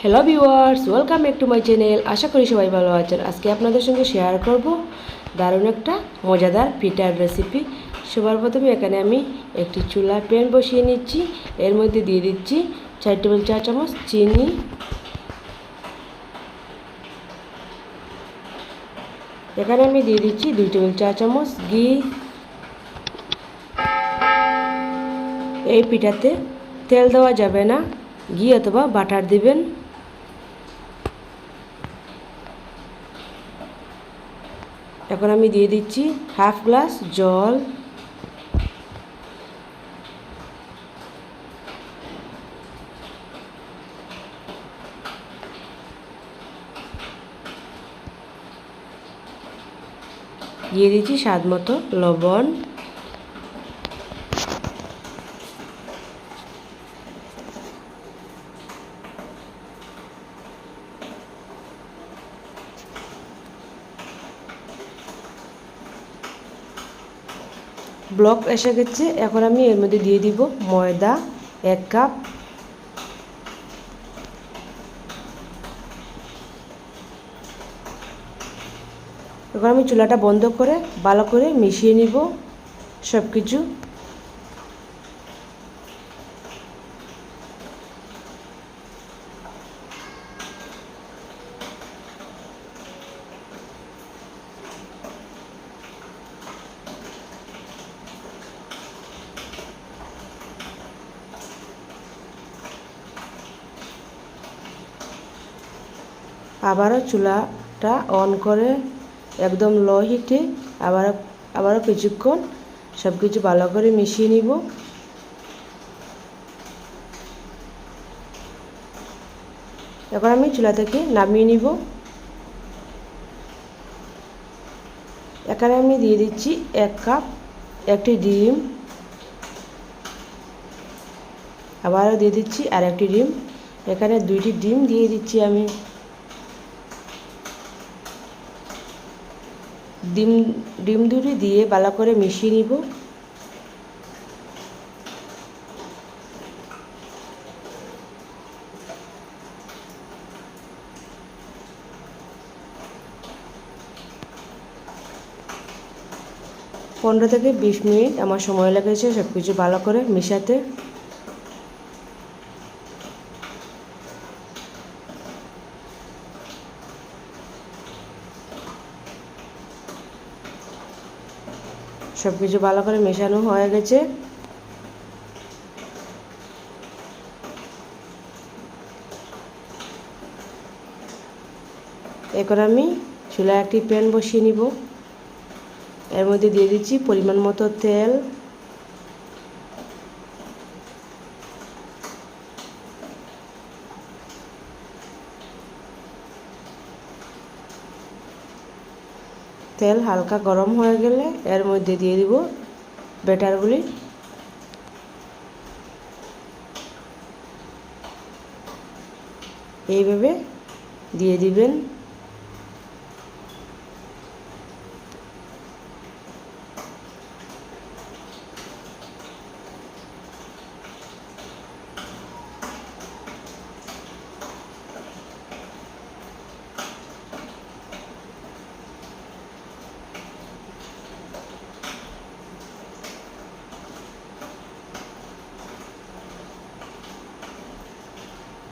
Hello viewers, welcome back to my channel. আশা করি সবাই ভালো আছেন। আজকে আপনাদের সঙ্গে শেয়ার করব দারুণ একটা মজাদার পিঠার রেসিপি। সবার প্রথমে এখানে আমি একটি চুলা প্যান বসিয়ে নিচ্ছি। এর মধ্যে দিয়ে দিচ্ছি 4 টেবিল চা চামচ চিনি, এখানে আমি দিয়ে দিচ্ছি 2 টেবিল চা চামচ ঘি। এই পিঠাতে তেল দেওয়া যাবে না, ঘি অথবা বাটার দিবেন। এখন আমি দিয়ে দিচ্ছি হাফ গ্লাস জল। দিয়ে দিচ্ছি স্বাদ মতো লবণ। ব্লক এসে গেছে। এখন আমি এর মধ্যে দিয়ে দিব ময়দা 1 কাপ। এখন আমি চুলাটা বন্ধ করে ভালো করে মিশিয়ে নিব সব কিছু। আবারও চুলাটা অন করে একদম লো হিটে আবারও কিছুক্ষণ সব কিছু ভালো করে মিশিয়ে নিব। এখন আমি চুলা থেকে নামিয়ে নিব। এখানে আমি দিয়ে দিচ্ছি 1 কাপ একটি ডিম, আবারও দিয়ে দিচ্ছি আর একটি ডিম। এখানে 2টি ডিম দিয়ে দিচ্ছি আমি। ডিম দুটি দিয়ে ভালো করে মিশিয়ে নিব। পনেরো থেকে 20 মিনিট আমার সময় লেগেছে সব কিছু ভালো করে মেশাতে। সব কিছু ভালো করে মেশানো হয়ে গেছে। এখন আমি চুলায় একটি প্যান বসিয়ে নিব। এর মধ্যে দিয়ে দিচ্ছি পরিমাণ মতো তেল। তেল হালকা গরম হয়ে গেলে এর মধ্যে দিয়ে দিব ব্যাটারগুলি। এইভাবে দিয়ে দিবেন।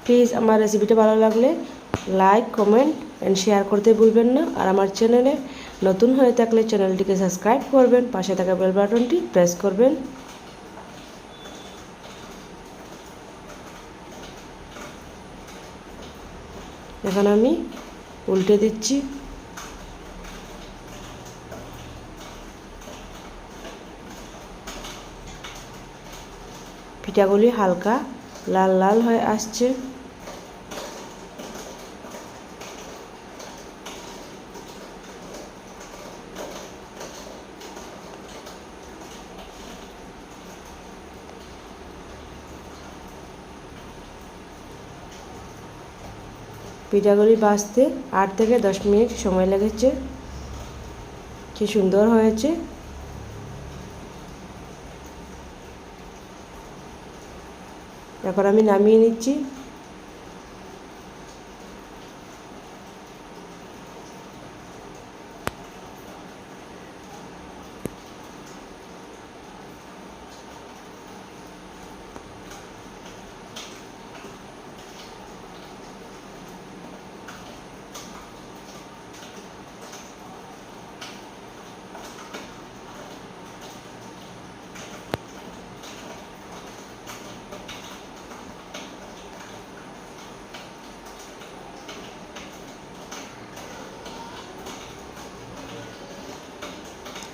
প্লিজ আমার রেসিপিটা ভালো লাগলে লাইক, কমেন্ট অ্যান্ড শেয়ার করতে ভুলবেন না। আর আমার চ্যানেলে নতুন হয়ে থাকলে চ্যানেলটিকে সাবস্ক্রাইব করবেন, পাশে থাকা বেল বাটনটি প্রেস করবেন। এখন আমি উল্টে দিচ্ছি। পিঠাগুলি হালকা লাল লাল হয়ে আসছে। পিঠাগুলি ভাজতে 8 থেকে 10 মিনিট সময় লেগেছে। কি সুন্দর হয়েছে। এখন আমি নামিয়ে নিচ্ছি।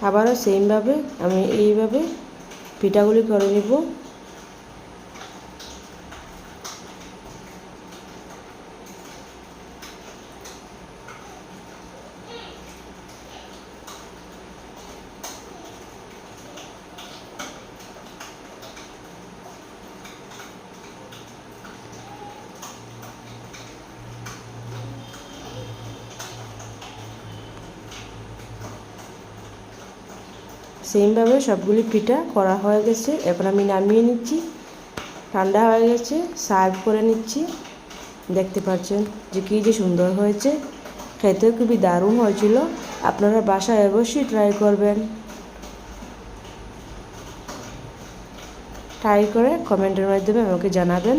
আবারও সেমভাবে আমি এইভাবে পিঠাগুলি করে নিব। সেমভাবে সবগুলি পিঠা করা হয়ে গেছে। এখন আমি নামিয়ে নিচ্ছি, ঠান্ডা হয়ে গেছে, সার্ভ করে নিচ্ছি। দেখতে পাচ্ছেন যে কী যে সুন্দর হয়েছে, খেতে খুবই দারুণ হয়েছিল। আপনারা বাসায় অবশ্যই ট্রাই করবেন, ট্রাই করে কমেন্টের মাধ্যমে আমাকে জানাবেন।